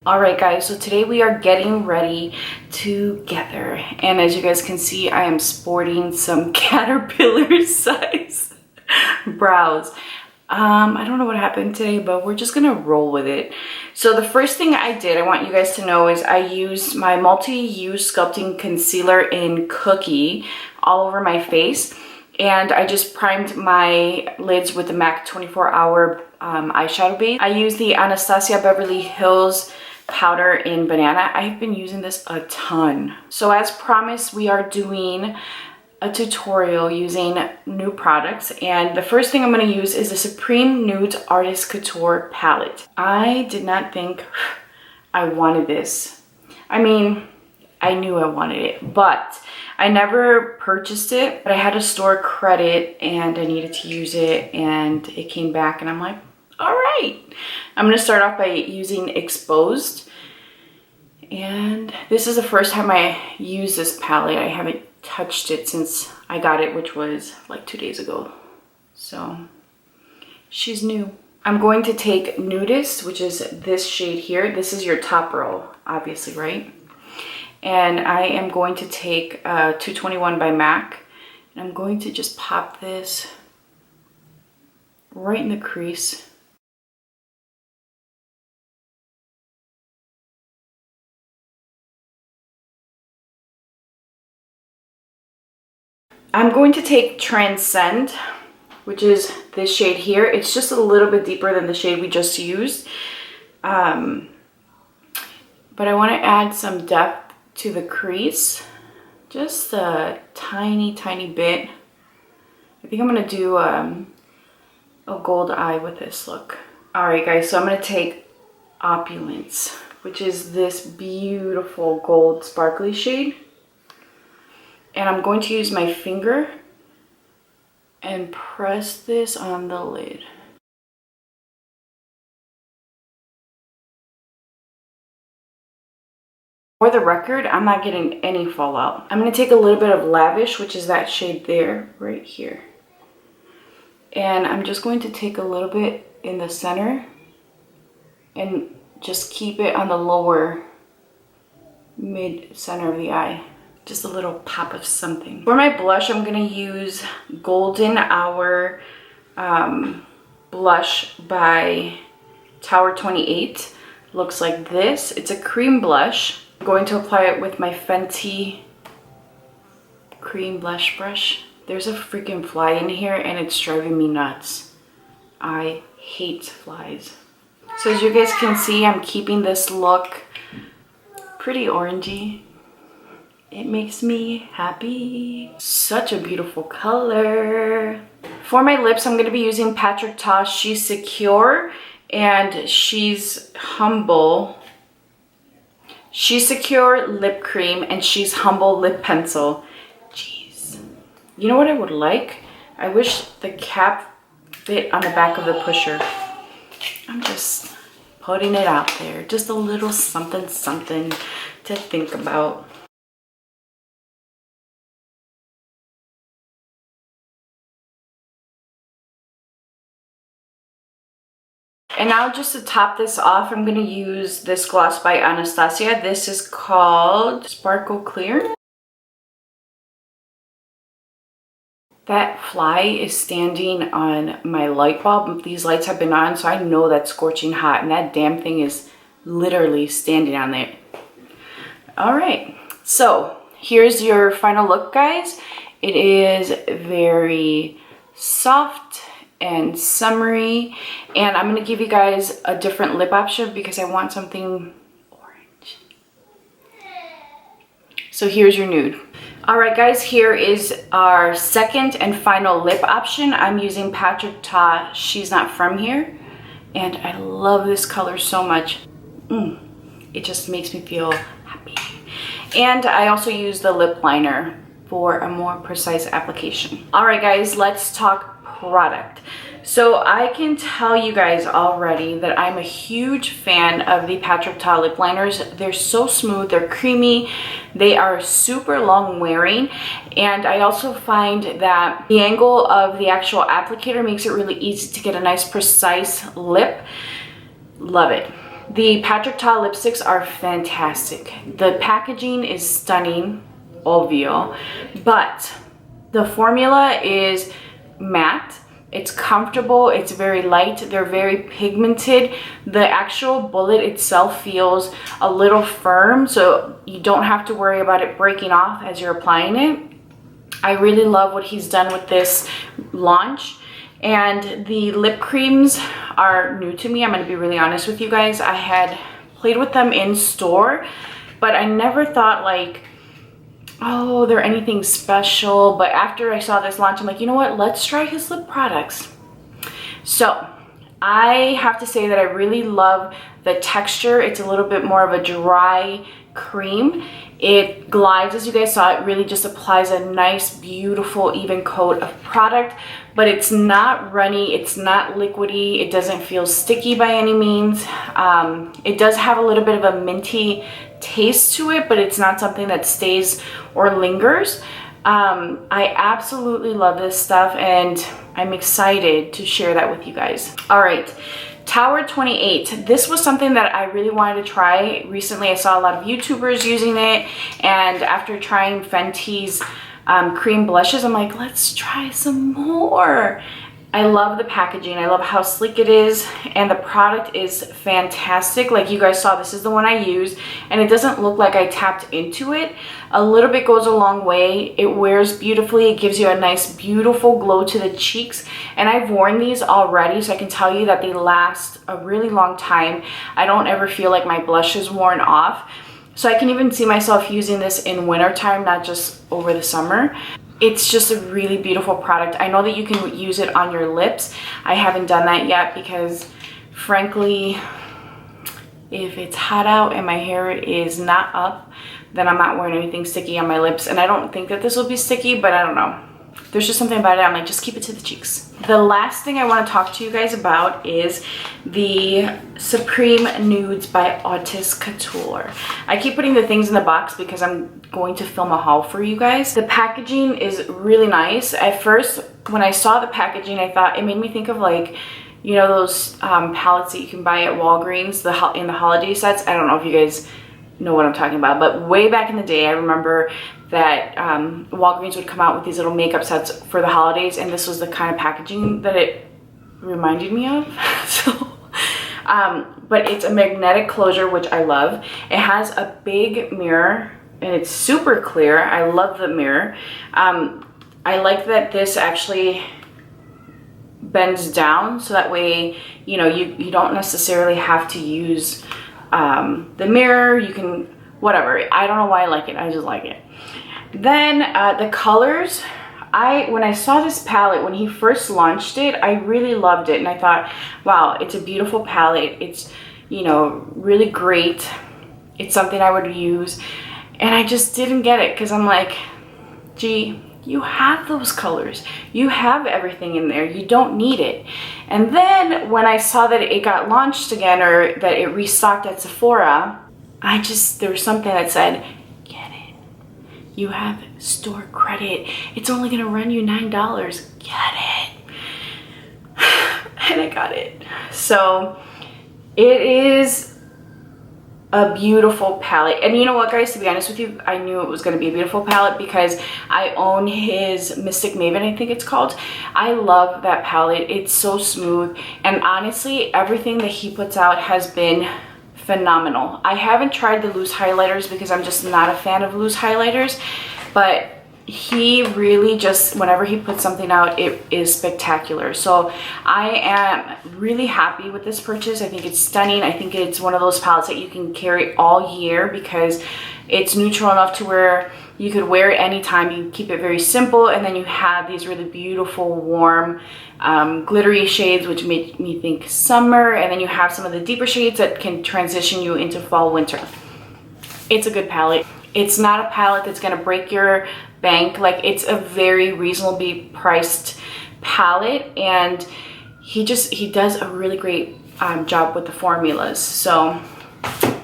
Alright guys, so today we are getting ready together, and as you guys can see, I am sporting some caterpillar size brows. I don't know what happened today, but we're just gonna roll with it. So the first thing I did, I want you guys to know, is I used my multi-use sculpting concealer in Cookie all over my face, and I just primed my lids with the MAC 24-hour eyeshadow base. I used the Anastasia Beverly Hills powder in Banana. I've been using this a ton. So as promised, we are doing a tutorial using new products, and the first thing I'm going to use is the Supreme Nude Artist Couture Palette. I did not think I wanted this. I mean, I knew I wanted it, but I never purchased it. But I had a store credit and I needed to use it, and it came back and I'm like, all right. I'm going to start off by using Exposed, and this is the first time I use this palette. I haven't touched it since I got it, which was like 2 days ago. So she's new. I'm going to take Nudist, which is this shade here. This is your top row, obviously, right? And I am going to take 221 by MAC, and I'm going to just pop this right in the crease. I'm going to take Transcend, which is this shade here. It's just a little bit deeper than the shade we just used. But I want to add some depth to the crease. Just a tiny, tiny bit. I think I'm going to do a gold eye with this look. Alright guys, so I'm going to take Opulence, which is this beautiful gold sparkly shade. And I'm going to use my finger and press this on the lid. For the record, I'm not getting any fallout. I'm going to take a little bit of Lavish, which is that shade there, right here. And I'm just going to take a little bit in the center and just keep it on the lower mid-center of the eye. Just a little pop of something. For my blush, I'm going to use Golden Hour blush by Tower 28. Looks like this. It's a cream blush. I'm going to apply it with my Fenty cream blush brush. There's a freaking fly in here and it's driving me nuts. I hate flies. So as you guys can see, I'm keeping this look pretty orangey. It makes me happy. Such a beautiful color. For my lips, I'm going to be using Patrick Ta She's Secure and She's Humble. She's Secure lip cream and She's Humble lip pencil. Jeez. You know what I would like? I wish the cap fit on the back of the pusher. I'm just putting it out there. Just a little something, something to think about. And now just to top this off, I'm going to use this gloss by Anastasia. This is called Sparkle Clear. That fly is standing on my light bulb. These lights have been on, so I know that's scorching hot. And that damn thing is literally standing on there. Alright, so here's your final look, guys. It is very soft and summery, and I'm going to give you guys a different lip option because I want something orange. So here's your nude. Alright guys, here is our second and final lip option. I'm using Patrick Ta She's Not From Here, and I love this color so much. It just makes me feel happy. And I also use the lip liner for a more precise application. Alright guys, let's talk product. So I can tell you guys already that I'm a huge fan of the Patrick Ta lip liners. They're so smooth, they're creamy, they are super long wearing, and I also find that the angle of the actual applicator makes it really easy to get a nice precise lip. Love it. The Patrick Ta lipsticks are fantastic. The packaging is stunning, obvio, but the formula is matte. It's comfortable, it's very light, they're very pigmented. The actual bullet itself feels a little firm, so you don't have to worry about it breaking off as you're applying it. I really love what he's done with this launch. And the lip creams are new to me. I'm going to be really honest with you guys. I had played with them in store, but I never thought like, oh, they're anything special. But after I saw this launch, I'm like, you know what? Let's try his lip products. So I have to say that I really love the texture. It's a little bit more of a dry cream. It glides, as you guys saw. It really just applies a nice, beautiful, even coat of product, but it's not runny, it's not liquidy, it doesn't feel sticky by any means. It does have a little bit of a minty taste to it, but it's not something that stays or lingers. I absolutely love this stuff, and I'm excited to share that with you guys. All right. Tower 28. This was something that I really wanted to try. Recently, I saw a lot of YouTubers using it, and after trying Fenty's cream blushes, I'm like, let's try some more. I love the packaging. I love how sleek it is, and the product is fantastic. Like you guys saw, this is the one I use, and it doesn't look like I tapped into it. A little bit goes a long way. It wears beautifully. It gives you a nice, beautiful glow to the cheeks, and I've worn these already, so I can tell you that they last a really long time. I don't ever feel like my blush is worn off, so I can even see myself using this in wintertime, not just over the summer. It's just a really beautiful product. I know that you can use it on your lips. I haven't done that yet because, frankly, if it's hot out and my hair is not up, then I'm not wearing anything sticky on my lips. And I don't think that this will be sticky, but I don't know. There's just something about it. I'm like, just keep it to the cheeks. The last thing I want to talk to you guys about is the Supreme Nudes by Artist Couture. I keep putting the things in the box because I'm going to film a haul for you guys. The packaging is really nice. At first, when I saw the packaging, I thought it made me think of like, you know, those palettes that you can buy at Walgreens in the holiday sets. I don't know if you guys know what I'm talking about, but way back in the day, I remember that Walgreens would come out with these little makeup sets for the holidays, and this was the kind of packaging that it reminded me of. But it's a magnetic closure, which I love. It has a big mirror, and it's super clear. I love the mirror. I like that this actually bends down, so that way, you know, you don't necessarily have to use the mirror. You can, whatever. I don't know why I like it. I just like it. Then the colors, when I saw this palette, when he first launched it, I really loved it. And I thought, wow, it's a beautiful palette. It's, you know, really great. It's something I would use. And I just didn't get it because I'm like, gee, you have those colors. You have everything in there. You don't need it. And then when I saw that it got launched again, or that it restocked at Sephora, there was something that said, get it. You have store credit. It's only gonna run you $9. Get it. And I got it. So it is a beautiful palette. And you know what, guys, to be honest with you, I knew it was going to be a beautiful palette because I own his Mystic Maven, I think it's called. I love that palette. It's so smooth, and honestly, everything that he puts out has been phenomenal. I haven't tried the loose highlighters because I'm just not a fan of loose highlighters, but he really just, whenever he puts something out, it is spectacular. So I am really happy with this purchase. I think it's stunning. I think it's one of those palettes that you can carry all year because it's neutral enough to where you could wear it anytime. You keep it very simple, and then you have these really beautiful, warm, glittery shades, which make me think summer, and then you have some of the deeper shades that can transition you into fall, winter. It's a good palette. It's not a palette that's gonna break your bank. Like, it's a very reasonably priced palette, and he does a really great job with the formulas. So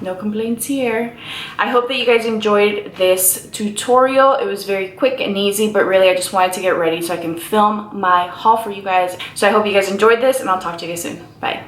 no complaints here. I hope that you guys enjoyed this tutorial. It was very quick and easy, but really I just wanted to get ready so I can film my haul for you guys. So I hope you guys enjoyed this, and I'll talk to you guys soon. Bye.